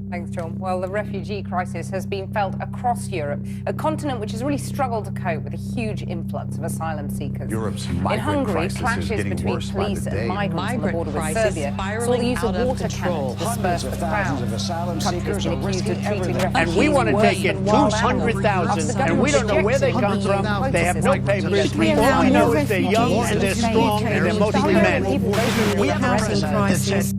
Thanks, John. Well, the refugee crisis has been felt across Europe, a continent which has really struggled to cope with a huge influx of asylum seekers. Europe's In migrant Hungary, crisis clashes is getting between worse by police the and day. migrants on the border with Serbia saw the use of water cannon to disperse the crowd. asylum The country's been accused of treating refugees And we want to worse take than in wild animals. 200,000, and we don't know where they come from. They have no papers. All we know is they're young and they're strong and they're mostly men. We have a housing crisis.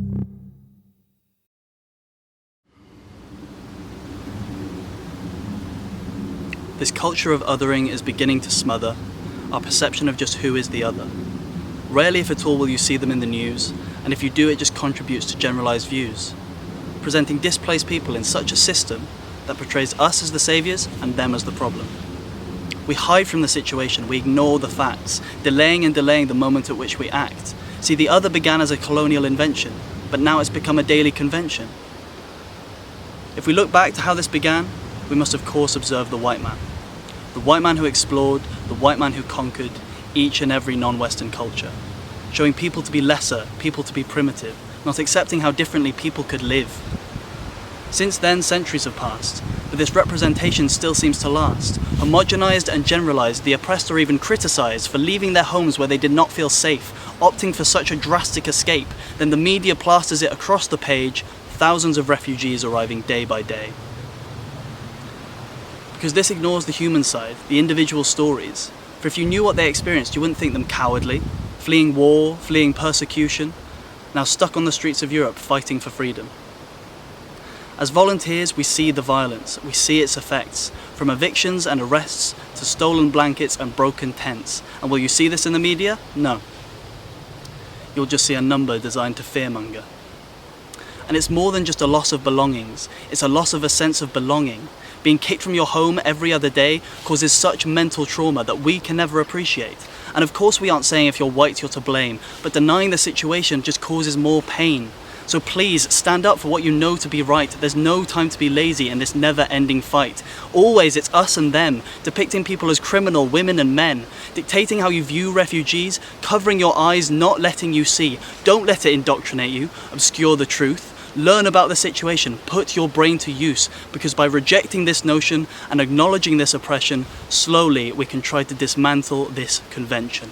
This culture of othering is beginning to smother our perception of just who is the other. Rarely, if at all, will you see them in the news, and if you do, it just contributes to generalised views, presenting displaced people in such a system that portrays us as the saviours and them as the problem. We hide from the situation, we ignore the facts, delaying and delaying the moment at which we act. See, the other began as a colonial invention, but now it's become a daily convention. If we look back to how this began, we must of course observe the white man. The white man who explored, the white man who conquered each and every non-Western culture, showing people to be lesser, people to be primitive, not accepting how differently people could live. Since then, centuries have passed, but this representation still seems to last. Homogenized and generalized, the oppressed are even criticized for leaving their homes where they did not feel safe, opting for such a drastic escape. Then the media plasters it across the page, thousands of refugees arriving day by day. Because this ignores the human side, the individual stories. For if you knew what they experienced, you wouldn't think them cowardly, fleeing war, fleeing persecution, now stuck on the streets of Europe fighting for freedom. As volunteers, we see the violence, we see its effects, from evictions and arrests to stolen blankets and broken tents. And will you see this in the media? No. You'll just see a number designed to fearmonger. And it's more than just a loss of belongings, it's a loss of a sense of belonging. Being kicked from your home every other day causes such mental trauma that we can never appreciate. And of course we aren't saying if you're white you're to blame, but denying the situation just causes more pain. So please stand up for what you know to be right. There's no time to be lazy in this never-ending fight. Always it's us and them, depicting people as criminal women and men, dictating how you view refugees, covering your eyes, not letting you see. Don't let it indoctrinate you, obscure the truth. Learn about the situation, put your brain to use, because by rejecting this notion and acknowledging this oppression, slowly we can try to dismantle this convention.